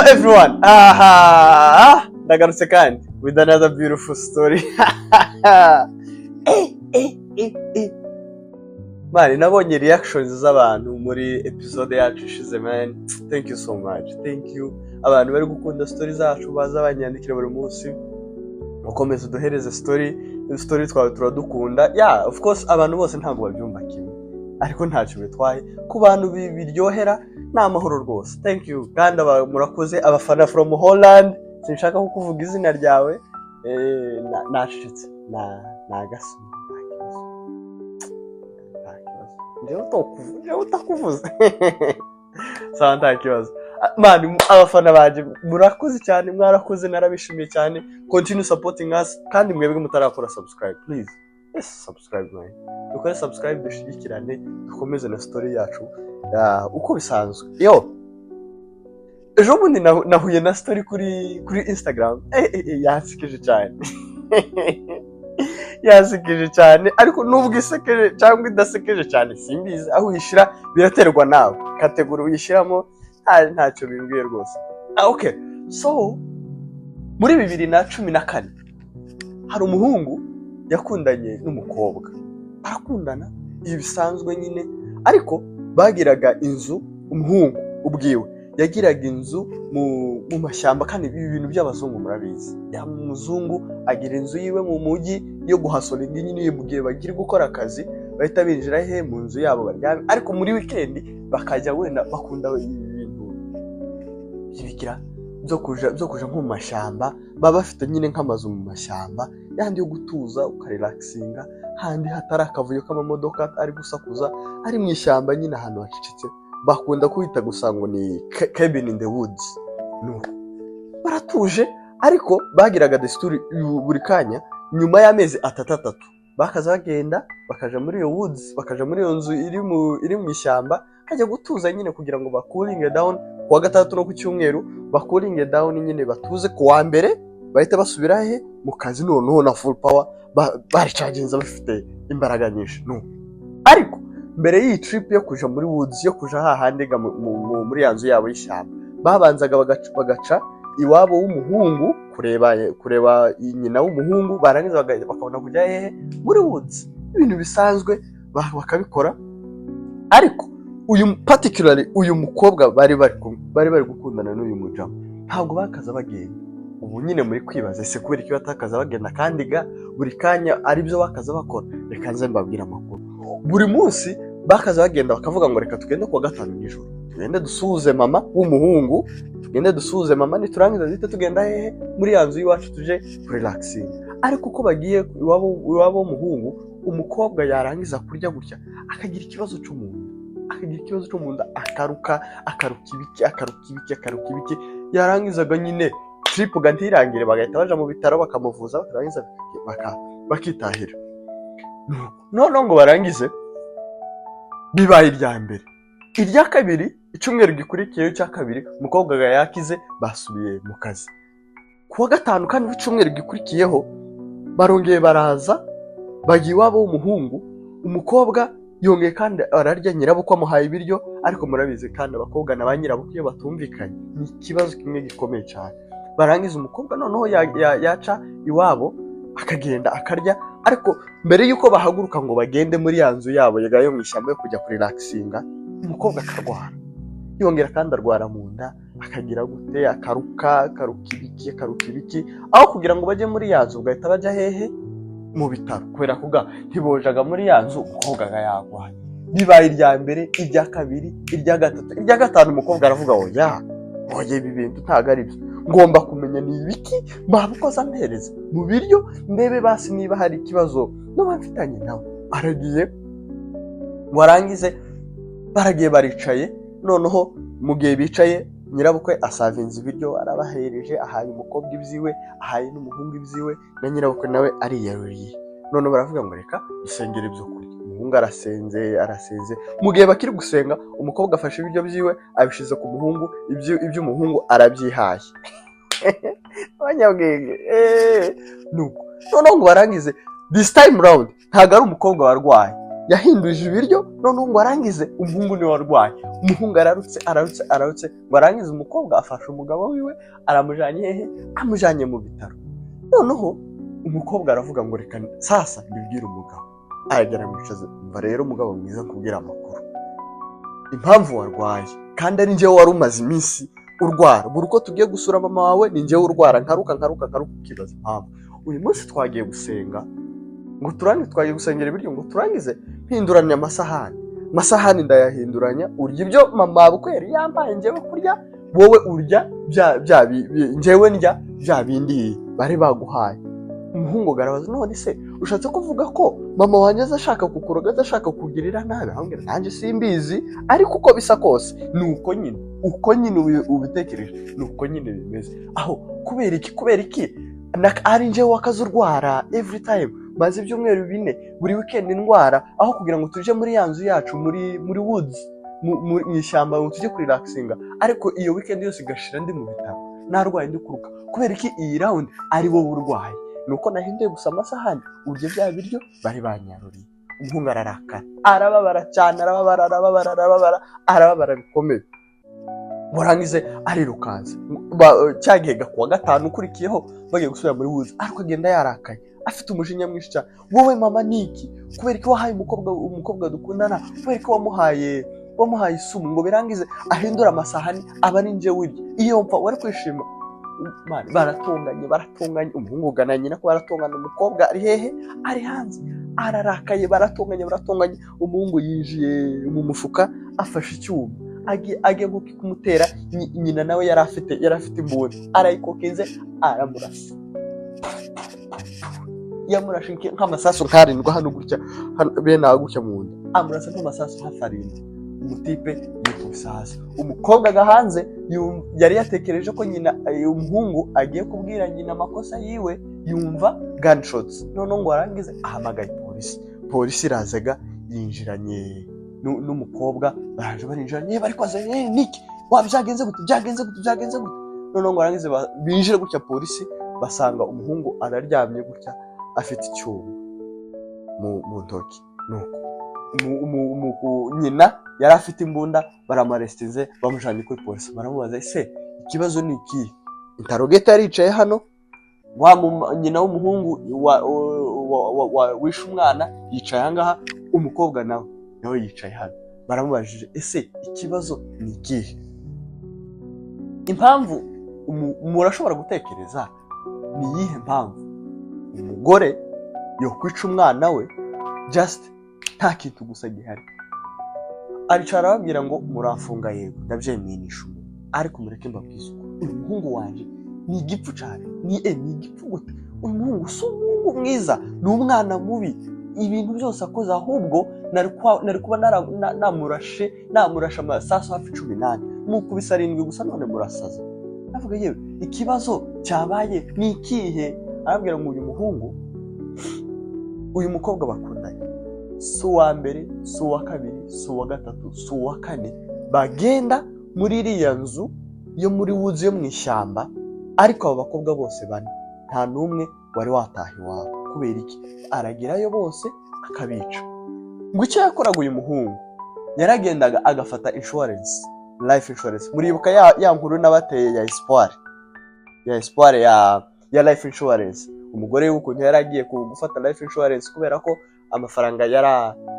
everyone. Aha! Ndagarutse kandi with another beautiful story. Man, nabonye reactions z'abantu muri episode yacu ishize, man. Thank you so much. Thank you. Abantu bari gukunda story zacu baza banyandikira buri munsi. Mukomeze duhereze story twawe turadukunda. Yeah, of course abantu bose ntabwo babyumva kimwe. Ariko ntacyo bitwaye ku bantu biryohera n'amahoro rwose. Thank you. Kandi murakoze abafana from Holland. Sinshaka kukuvuga izina ryawe. Nashitse na gasuma. Ndewe utakuvuze. Santa kibazo. Man, abafana baje murakoze cyane, mwarakoze, narabishimiye cyane. Continue supporting us kandi mwebwe mutarakora subscribe, please. Yes, subscribe man. Dukore subscribe dushigikirane, dukomeze na story yacu. Uko bisanzwe. Yo. Ejo bundi nahuye na story kuri Instagram. Yasikije cyane. Yasikije cyane, ariko nubwo isekeje cyangwa idasekeje cyane simbizi, aho uyishira biraterwa nawe. Kategori uyishiramo ntacyo bimbwiye rwose. Okay. So muri 2014 hari umuhungu yakundanye n'umukobwa. Barakundana ibisanzwe nyine, ariko bagiraga inzu, umuhungu ubwiwe yagiraga inzu mu mashyamba, kandi ibintu by'abazungu murabizi. Ya muzungu agira inzu yiwe mu mujyi yo guhasolinga nyine, iyo mugiye bagira gukora akazi bahita binjira mu nzu yabo baryame, ariko muri weekend bakajya wenda bakunda ibintu by'ibikira byo kuja nko mu mashyamba. Baba bafite nyine nk'amazu mu mashyamba yandi yo gutuza ukarelaxinga, handi hatari akavuyo k'amamodoka ari gusakuza, ari mu ishyamba nyine ahantu hacicitse. Bakunda kwita gusa ngo ni cabin in the woods. No, baratuje, ariko bagiraga desturi buri kanya nyuma y'amezi atatu bakaza bagenda bakaja muri iyo woods, bakaja muri iyo nzu iri mu ishyamba, kajya gutuza nyine kugira ngo bakulinge down. Kuwa gatatu no ku cyumweru bakulinge down nyine, batuze kuwa mbere bahita basubira mu kazi noneho na full power, baricaginza bafite imbaraga nyinshi. No, ariko mbere y'iyi trip yo kuja muri woods, yo kuja hahandega muri yanzu yabo y'ishyamba, babanzaga bagaca iwabo w'umuhungu kureba nyina w'umuhungu, barangiza bakabona kujya muri woods. Ibintu bisanzwe bakabikora, ariko particularly uyu mukobwa bari gukundana n'uyu mujama ntabwo bakaza bagenda. Ubu nyine muri kwibaza ese kubera iki batakaza bagenda kandi buri kanya ari byo bakaza bakora. Reka nze mbabwira amakuru. Buri munsi bakaza bagenda bakavuga ngo reka tugende kuwa gatanu nijoro, tugende dusuhuze mama w'umuhungu, tugende dusuhuze mama, niturangiza zite tugenda muri yanzu y'iwacu tuje relaxing. Ariko uko bagiye iwabo w'umuhungu, umukobwa yarangiza kurya gutya akagira ikibazo cyo mu nda, akaruka ibiki. Yarangizaga nyine trip gantirangire, bagahita baja mu bitaro bakamuvuza, bakarangiza bakitahira. None ngo barangize bibaye irya mbere, irya kabiri, icyumweru gikurikiyeyo cya kabiri, umukobwa yakize, basubiye mu kazi. Kuwa gatanu kandi icyumweru gikurikiyeho barongeye baraza bagiye iwabo w'umuhungu, umukobwa yongeye kandi ararya, nyirabukwe amuhaye ibiryo. Ariko murabizi kandi abakobwa na ba nyirabukwe iyo batumvikanye ni ikibazo kimwe gikomeye cyane. Barangiza umukobwa noneho yaca iwabo akagenda akarya, ariko mbere yuko bahaguruka ngo bagende muri yanzu yabo yo mu ishyamba yo kujya kurelaxinga, umukobwa akarwara, yongera kandi arwara mu nda, akagira gute, akaruka ibiki. Aho kugira ngo bajye muri yanzu ugahita bajya mu bitaro, kubera kuga ntibojaga muri yanzu, umukobwa yagwaye. Bibaye irya mbere, irya kabiri, irya gatatu, irya gatanu, umukobwa aravuga oye ibi bintu ntago ari byo, ngomba kumenya ni ibiki babukoza mpereza mu biryo, ndebe basi niba hari ikibazo n'abafitanye nawe. Aragiye, warangize baragiye baricaye. Noneho mu gihe bicaye, nyirabukwe asavinze ibiryo, arabahereje, ahaye umukobwa ibyiwe, ahaye n'umuhungu ibyiwe, na nyirabukwe nawe ariyaruriye. None baravuga ngo reka dusengere ibyo kurya. Umuhungu arasenze. Mu gihe bakiri gusenga, umukobwa afashe ibiryo byiwe abishize ku muhungu, iby'umuhungu arabyihaye. Abanyabwenge. Nuko noneho ngo barangize, this time round ntago ari umukobwa warwaye, yahinduje ibiryo noneho ngo arangize umuhungu niwe warwaye. Umuhungu ararutse ngo arangize umukobwa afashe umugabo wiwe aramujanye hehe, amujanye mu bitaro. Noneho umukobwa aravuga ngo reka sasa mbibwire umugabo. Aragera mwicaze, umva rero umugabo mwiza kubwira amakuru, impamvu warwaye kandi ari njyewe wari umaze iminsi urwara. Buri uko tugiye gusura mama wawe ni njyewe urwara, nkaruka ukibaza impamvu. Uyu munsi twagiye gusenga ngo twagiye gusengera ibiryo ngo turangize mpinduranya amasahani ndayahinduranya, urya ibyo mama wawe kweri yambaye njyewe kurya, wowe urya njyewe ndya bya bindi bari baguhaye. Umuhungu garabaza, none se ushatse kuvuga ko mama wanjye azashaka kukuroga, azashaka kukugirira nabi? Ahambira nanjye simbizi, ariko uko bisa kose ni uko nyine ubitekereje, ni uko nyine bimeze. Aho kubera iki ari njyewe wakaza urwara every time, maze ibyumweru 4 buri weekend indwara, aho kugira ngo tuje muri ya nzu yacu muri woods mu ishyamba ngo tujye kurelaxinga, ariko iyo weekend yose igashira ndi mu bitaro narwaye ndi kuruka. Kubera iki iyi round ari wowe urwaye? Nuko nahinduye gusa amasahani, urya bya biryo bari banyaruriye. Umuhungu ararakara, arababara cyane, arababara bikomeye. Murangize arirukanze, cyagihega kuwa 5 ukurikiyeho bagiye gusubira muri wuzi, ariko agenda yarakaye afite umujinya mwinshi cyane. Wowe mama niki? Kubera ko wahaye umukobwa dukundana, kubera ko wamuhaye isumu ngo birangize ahindura amasahani aba ari njye wirya. Iyo mfa wari kwishima. Baratonganye. Umuhungu ugana nyina ko baratongana, umukobwa ari hehe, ari hanze ararakaye. Baratonganye. Umuhungu yinjiye mu mufuka afashe icyuma agiye kumutera. Nyina nawe yari afite imbunda, arayikokinze aramurasa. Yamurashe nk'amasasu 7 hano gutya, bene agutya mu nda, amurasa nk'amasasu hafi 7. Umutipe yikubise hasi. Umukobwa agahanze yari yatekereje ko nyina umuhungu agiye kubwira nyina amakosa yiwe, yumva gunshots. None ngo arangize ahamagaye polisi irazaga, yinjiranye n'umukobwa, barinjiranye bari kwaza, niki wabyagenze gute. None ngo arangize binjire gutya polisi, basanga umuhungu araryamye gutya afite icyuma mu ntoki. Nuko nyina yari afite imbunda, baramarestize bamujanye kuri polisi. Baramubaza, ese ikibazo ni iki? Interrogate yaricaye hano, nyina w'umuhungu wishe umwana yicaye ahangaha, umukobwa nawe yicaye hano. Baramubajije, ese ikibazo ni iki? Impamvu murashobora gutekereza ni iyihe mpamvu umugore yo kwica umwana we just nta kintu gusa gihari? Aricara arababwira ngo muramfunga, yego ndabyemeye nishumu, ariko mureke mbabwize uko uyu muhungu wanje ni igipfu cyane. Ni igipfu gute? Uyu muhungu si umuhungu mwiza, ni umwana mubi. Ibintu byose akoze, ahubwo nari kuba namurashe amasasu hafi 18, mukubise 7 gusa, none murasaza. Avuga, yewe ikibazo cyabaye ni ikihe? Arabwira ngo uyu mukobwa bakundanye si uwa mbere, si uwa kabiri, si uwa gatatu, si uwa 4 bagenda muri iriya nzu yo muri wuzi yo mu ishyamba, ariko abo bakobwa bose 4 nta n'umwe wari wataha iwabo. Kubera iki? Aragerayo bose akabica. Ngo icyo yakoraga uyu muhungu, yaragendaga agafata life insurance. Muribuka ya nkuru n'abateye ya Espoir ya life insurance, umugore w'ukuntu yaragiye gufata life insurance kubera ko amafaranga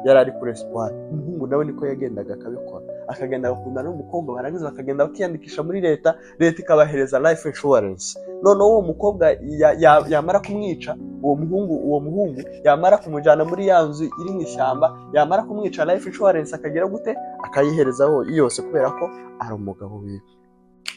yari kuri Espoir. Umuhungu nawe niko yagendaga akabikora, akagenda agakundana n'umukobwa, barangiza bakagenda bakiyandikisha muri leta ikabahereza life insurance. None uwo mukobwa yamara kumwica, uwo muhungu yamara kumujyana muri ya nzu iri mu ishyamba, yamara kumwica life insurance akagira gute, akayiherezaho yose, kubera ko ari umugabo wiwe.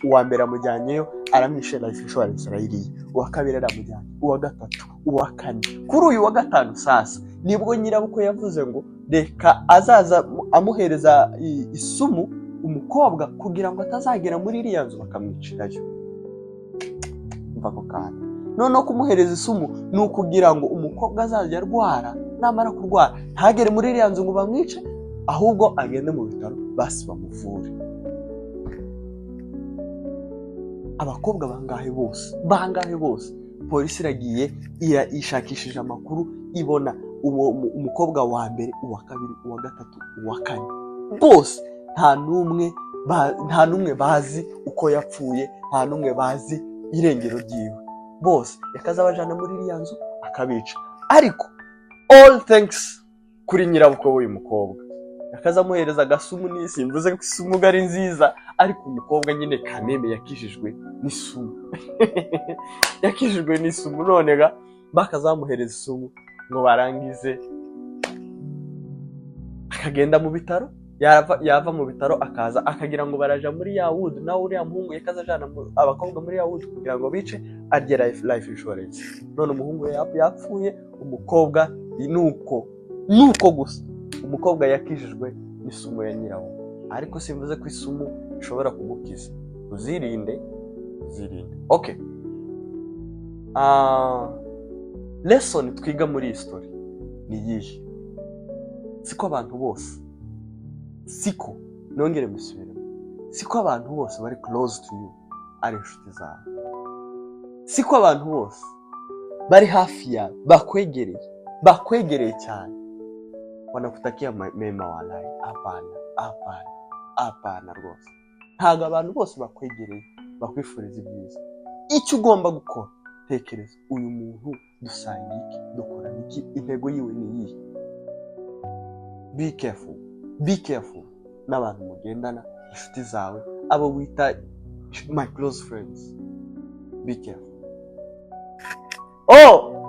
Uwa mbere amujyanyeyo aramwishe life insurance arayiriye, uwa kabiri aramujyanye, uwa gatatu, uwa 4, kuri uyu wa 5 sasa nibwo nyirabukwe yavuze ngo reka azaza amuhereza isumu umukobwa kugira ngo atazagera muri iriya nzu bakamwicirayo. Mva ko kana none kumuhereza isumu ni ukugira ngo umukobwa azajya arwara, namara kurwara ntagere muri iriya nzu ngo bamwice, ahubwo agende mu bitaro basi bamuvure. Abakobwa bangahe bose polisi iragiye ishakishije amakuru, ibona umukobwa wa mbere, uwa kabiri, uwa gatatu, uwa kane, bose nta n'umwe bazi uko yapfuye, nta n'umwe bazi irengero ryiwe, bose yakaza abajana muri iriya nzu akabica. Ariko all thanks kuri nyirabukwe w'uyu mukobwa, yakaza amuhereza agasumu. Simvuze ko isumu ari nziza, ariko umukobwa nyine Kameme yakijijwe n'isumu yakijijwe n'isumu. None bakazamuhereza isumu ngo barangize, akagenda mu bitaro, yava mu bitaro akaza akagira ngo baraja muri ya wood, nawe uriya muhungu yakaza ajana abakobwa muri ya wood kugira ngo bice arye life insurance. None umuhungu yapfuye, umukobwa nuko gusa umukobwa yakijijwe n'isumu ya nyirawo. Ariko simvuze ko isumu ishobora kugukiza, uzirinde. Okay, lesson twiga muri iyi story ni iyihe? Siko abantu bose, nongere musubiremo, siko abantu bose bari close to you ari inshuti zawe, siko abantu bose bari hafi yawe bakwegereye cyane wanakutakia mema walai. Hapana rwose, ntabwo abantu bose bakwegereye bakwifuriza ibyiza. Icyo ugomba gukora, tekereza, uyu muntu dusanga iki, dukora iki, intego yiwe ni iyihe? Be careful n'abantu mugendana, inshuti zawe, abo wita my close friends. Be careful.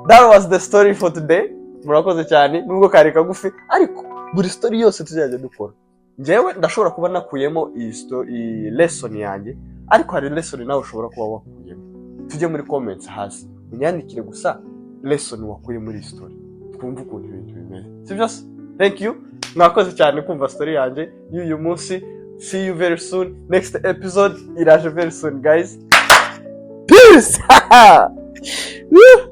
That was the story for today. Murakoze cyane, nubwo kari kagufi, ariko buri story yose tuzajya dukora, njyewe ndashobora kuba nakuyemo iyi lesson yanjye, ariko hari lesson nawe ushobora kuba wakuyemo. Tujye muri comments hasi unyandikire gusa lesson wakuye muri story, twumve ukuntu ibintu bimeze. Sibyo? Thank you, mwakoze cyane kumva story yanjye y'uyu munsi. See you very soon. Next episode iraje very soon, guys. Peace.